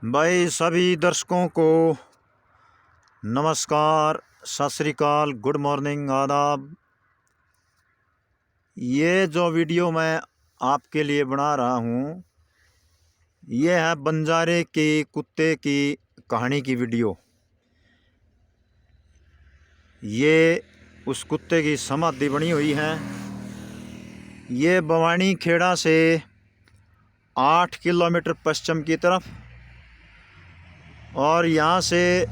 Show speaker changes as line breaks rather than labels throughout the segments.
भाई सभी दर्शकों को नमस्कार, सत श्री अकाल, गुड मॉर्निंग, आदाब। ये जो वीडियो मैं आपके लिए बना रहा हूँ ये है बंजारे के कुत्ते की कहानी की वीडियो। ये उस कुत्ते की समाधि बनी हुई है। ये बवानी खेड़ा से 8 किलोमीटर पश्चिम की तरफ और यहाँ से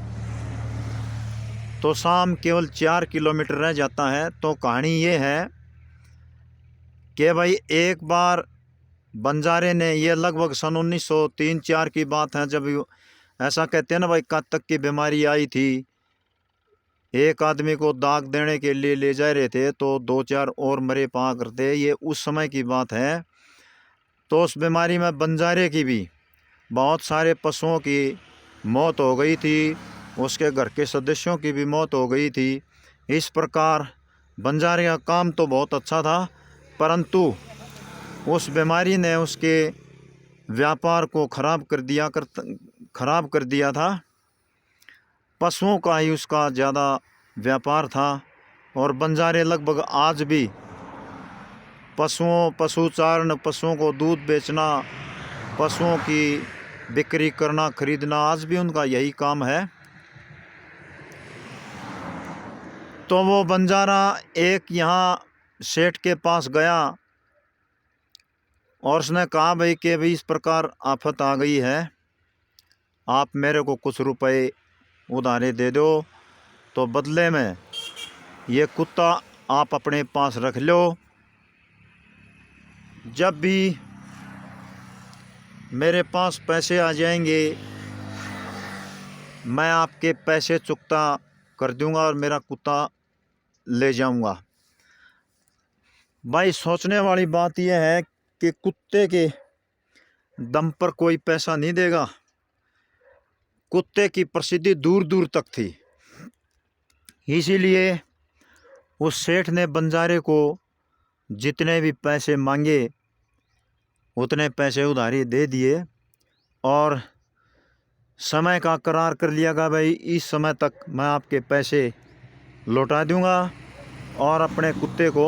तो शाम केवल 4 किलोमीटर रह जाता है। तो कहानी ये है कि भाई एक बार बंजारे ने, ये लगभग सन 1903-4 की बात है, जब ऐसा कहते हैं ना भाई कातक की बीमारी आई थी। एक आदमी को दाग देने के लिए ले जा रहे थे तो 2-4 और मरे पा करते। ये उस समय की बात है। तो उस बीमारी में बंजारे की भी बहुत सारे पशुओं की मौत हो गई थी, उसके घर के सदस्यों की भी मौत हो गई थी। इस प्रकार बंजारे का काम तो बहुत अच्छा था, परंतु उस बीमारी ने उसके व्यापार को खराब कर दिया था। पशुओं का ही उसका ज़्यादा व्यापार था और बंजारे लगभग आज भी पशुचारण, पशुओं को दूध बेचना, पशुओं की बिक्री करना, खरीदना, आज भी उनका यही काम है। तो वो बंजारा एक यहाँ सेठ के पास गया और उसने कहा भाई कि भाई इस प्रकार आफत आ गई है, आप मेरे को कुछ रुपए उधारे दे दो, तो बदले में ये कुत्ता आप अपने पास रख लो। जब भी मेरे पास पैसे आ जाएंगे मैं आपके पैसे चुकता कर दूंगा और मेरा कुत्ता ले जाऊंगा। भाई सोचने वाली बात यह है कि कुत्ते के दम पर कोई पैसा नहीं देगा। कुत्ते की प्रसिद्धि दूर दूर तक थी, इसीलिए उस सेठ ने बंजारे को जितने भी पैसे मांगे उतने पैसे उधारी दे दिए और समय का करार कर लिया कि भाई इस समय तक मैं आपके पैसे लौटा दूंगा और अपने कुत्ते को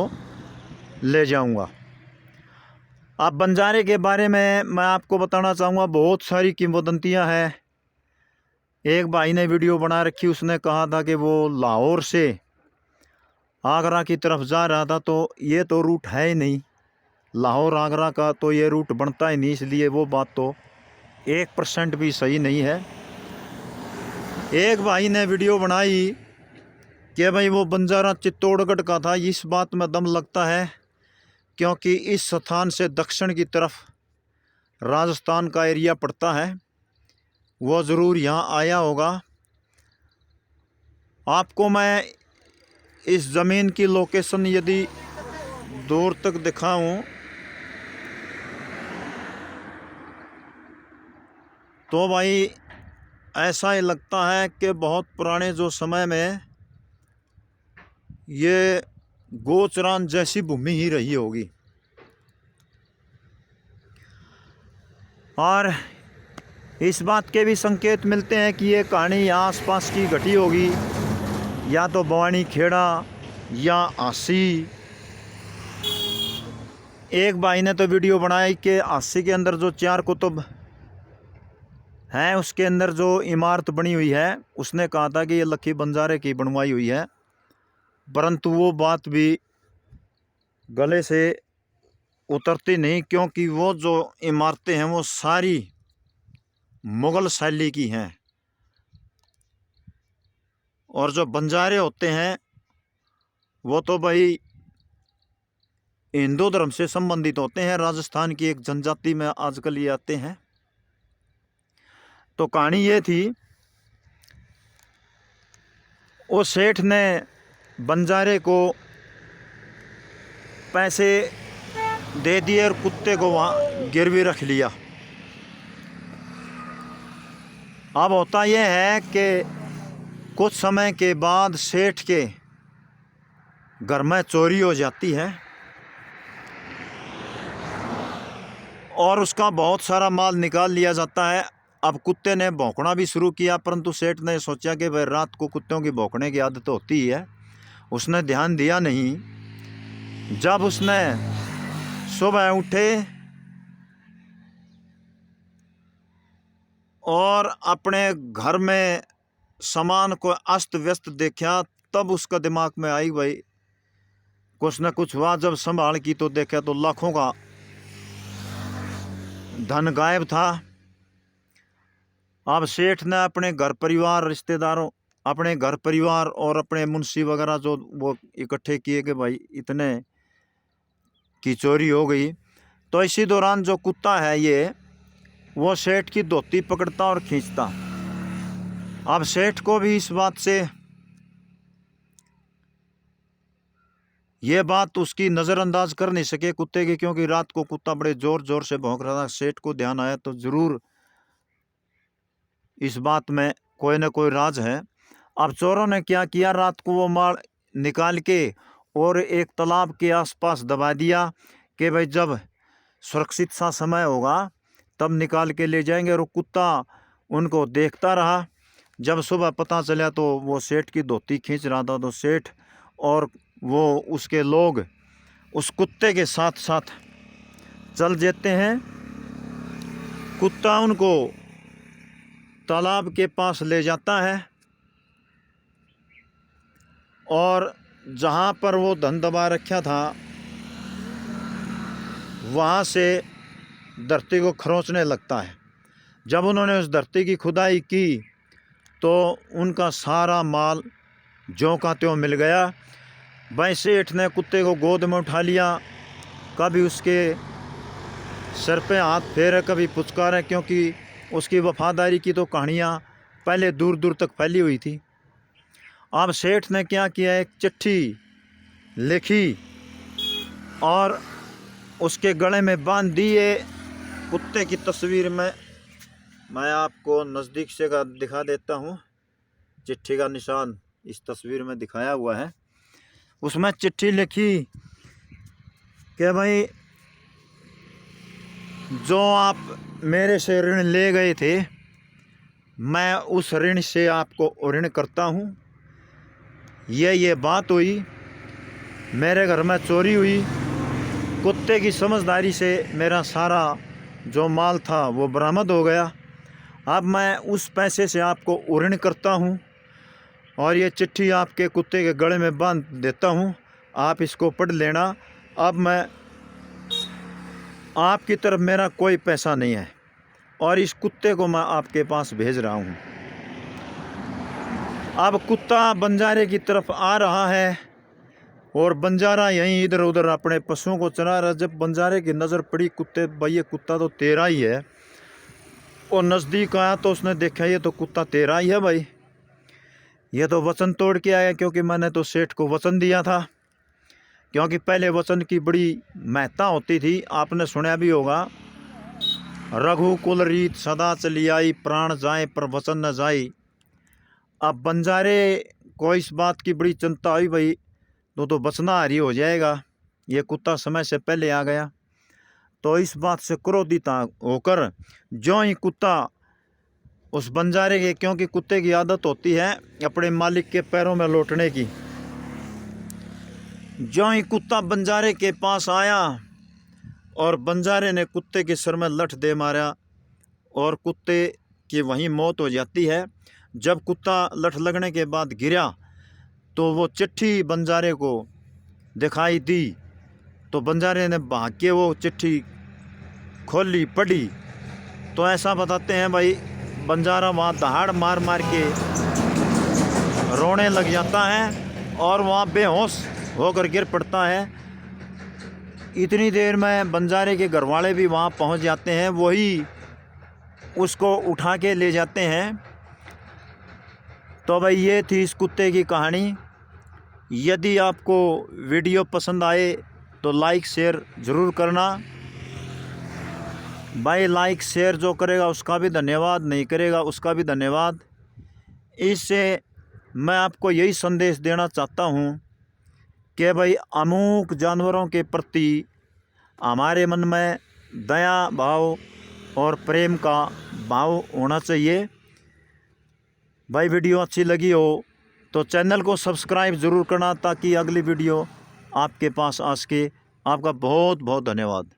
ले जाऊंगा। अब बंजारे के बारे में मैं आपको बताना चाहूँगा, बहुत सारी किंवदंतियां हैं। एक भाई ने वीडियो बना रखी, उसने कहा था कि वो लाहौर से आगरा की तरफ जा रहा था, तो ये तो रूट है ही नहीं, लाहौर आगरा का तो ये रूट बनता ही नहीं, इसलिए वो बात तो 1% भी सही नहीं है। एक भाई ने वीडियो बनाई कि भाई वो बंजारा चित्तौड़गढ़ का था। इस बात में दम लगता है क्योंकि इस स्थान से दक्षिण की तरफ राजस्थान का एरिया पड़ता है, वो ज़रूर यहाँ आया होगा। आपको मैं इस ज़मीन की लोकेशन यदि दूर तक दिखाऊं तो भाई ऐसा ही लगता है कि बहुत पुराने जो समय में ये गोचरान जैसी भूमि ही रही होगी। और इस बात के भी संकेत मिलते हैं कि ये कहानी आसपास की घटी होगी, या तो बवानी खेड़ा या आसी। एक भाई ने तो वीडियो बनाई कि आसी के अंदर जो 4 कुतुब हैं उसके अंदर जो इमारत बनी हुई है, उसने कहा था कि ये लखी बंजारे की बनवाई हुई है, परंतु वो बात भी गले से उतरती नहीं, क्योंकि वो जो इमारतें हैं वो सारी मुग़ल शैली की हैं और जो बंजारे होते हैं वो तो भाई हिंदू धर्म से संबंधित होते हैं, राजस्थान की एक जनजाति में आजकल ये आते हैं। तो कहानी ये थी, उस सेठ ने बंजारे को पैसे दे दिए और कुत्ते को वहाँ गिरवी रख लिया। अब होता यह है कि कुछ समय के बाद सेठ के घर में चोरी हो जाती है और उसका बहुत सारा माल निकाल लिया जाता है। अब कुत्ते ने भौंकना भी शुरू किया, परंतु सेठ ने सोचा कि भाई रात को कुत्तों की भौंकने की आदत होती है, उसने ध्यान दिया नहीं। जब उसने सुबह उठे और अपने घर में सामान को अस्त व्यस्त देखा, तब उसका दिमाग में आई भाई कुछ न कुछ हुआ। जब संभाल की तो देखा तो लाखों का धन गायब था। अब सेठ ने अपने घर परिवार, रिश्तेदारों, अपने घर परिवार और अपने मुंशी वगैरह जो वो इकट्ठे किए कि भाई इतने की चोरी हो गई। तो इसी दौरान जो कुत्ता है ये, वो सेठ की धोती पकड़ता और खींचता। अब सेठ को भी इस बात से ये बात उसकी नज़रअंदाज कर नहीं सके कुत्ते की, क्योंकि रात को कुत्ता बड़े ज़ोर ज़ोर से भौंक रहा था। सेठ को ध्यान आया तो ज़रूर इस बात में कोई न कोई राज है। अब चोरों ने क्या किया, रात को वो माल निकाल के और एक तालाब के आसपास दबा दिया कि भाई जब सुरक्षित सा समय होगा तब निकाल के ले जाएंगे। और कुत्ता उनको देखता रहा। जब सुबह पता चला तो वो सेठ की धोती खींच रहा था, तो सेठ और वो उसके लोग उस कुत्ते के साथ साथ चल जाते हैं। कुत्ता उनको तालाब के पास ले जाता है और जहाँ पर वो धन दबा रखा था वहाँ से धरती को खरोंचने लगता है। जब उन्होंने उस धरती की खुदाई की तो उनका सारा माल ज्यों का त्यों मिल गया। भाई सेठ ने कुत्ते को गोद में उठा लिया, कभी उसके सर पे हाथ फेरे, कभी पुचकारे, क्योंकि उसकी वफादारी की तो कहानियाँ पहले दूर दूर तक फैली हुई थी। अब सेठ ने क्या किया, एक चिट्ठी लिखी और उसके गले में बांध दी। ये कुत्ते की तस्वीर में मैं आपको नज़दीक से दिखा देता हूँ। चिट्ठी का निशान इस तस्वीर में दिखाया हुआ है। उसमें चिट्ठी लिखी कि भाई जो आप मेरे से ऋण ले गए थे, मैं उस ऋण से आपको ऋण करता हूँ। ये बात हुई, मेरे घर में चोरी हुई, कुत्ते की समझदारी से मेरा सारा जो माल था वो बरामद हो गया। अब मैं उस पैसे से आपको ऋण करता हूँ और ये चिट्ठी आपके कुत्ते के गले में बांध देता हूँ, आप इसको पढ़ लेना। अब मैं आपकी तरफ मेरा कोई पैसा नहीं है और इस कुत्ते को मैं आपके पास भेज रहा हूँ। अब कुत्ता बंजारे की तरफ आ रहा है और बंजारा यहीं इधर उधर अपने पशुओं को चरा रहा। जब बंजारे की नज़र पड़ी कुत्ते, भाई ये कुत्ता तो तेरा ही है, और नज़दीक आया तो उसने देखा ये तो कुत्ता तेरा ही है भाई, ये तो वचन तोड़ के आया, क्योंकि मैंने तो सेठ को वचन दिया था। क्योंकि पहले वचन की बड़ी महत्ता होती थी, आपने सुना भी होगा, रघुकुल रीत सदा चली आई, प्राण जाए पर वचन न जाई। अब बंजारे को इस बात की बड़ी चिंता हुई, भाई तो बचना हारी हो जाएगा, ये कुत्ता समय से पहले आ गया। तो इस बात से क्रोधित होकर जो ही कुत्ता उस बंजारे के, क्योंकि कुत्ते की आदत होती है अपने मालिक के पैरों में लौटने की, जो ही कुत्ता बंजारे के पास आया और बंजारे ने कुत्ते के सर में लठ दे मारा और कुत्ते की वहीं मौत हो जाती है। जब कुत्ता लठ लगने के बाद गिरा तो वो चिट्ठी बंजारे को दिखाई दी, तो बंजारे ने भाग के वो चिट्ठी खोली, पढ़ी, तो ऐसा बताते हैं भाई बंजारा वहाँ दहाड़ मार मार के रोने लग जाता है और वहाँ बेहोश होकर गिर पड़ता है। इतनी देर में बंजारे के घरवाले भी वहाँ पहुँच जाते हैं, वही उसको उठा के ले जाते हैं। तो भाई ये थी इस कुत्ते की कहानी। यदि आपको वीडियो पसंद आए तो लाइक शेयर ज़रूर करना भाई। लाइक शेयर जो करेगा उसका भी धन्यवाद, नहीं करेगा उसका भी धन्यवाद। इससे मैं आपको यही संदेश देना चाहता हूँ कि भाई अमूक जानवरों के प्रति हमारे मन में दया भाव और प्रेम का भाव होना चाहिए। भाई वीडियो अच्छी लगी हो तो चैनल को सब्सक्राइब ज़रूर करना ताकि अगली वीडियो आपके पास आ सके। आपका बहुत बहुत धन्यवाद।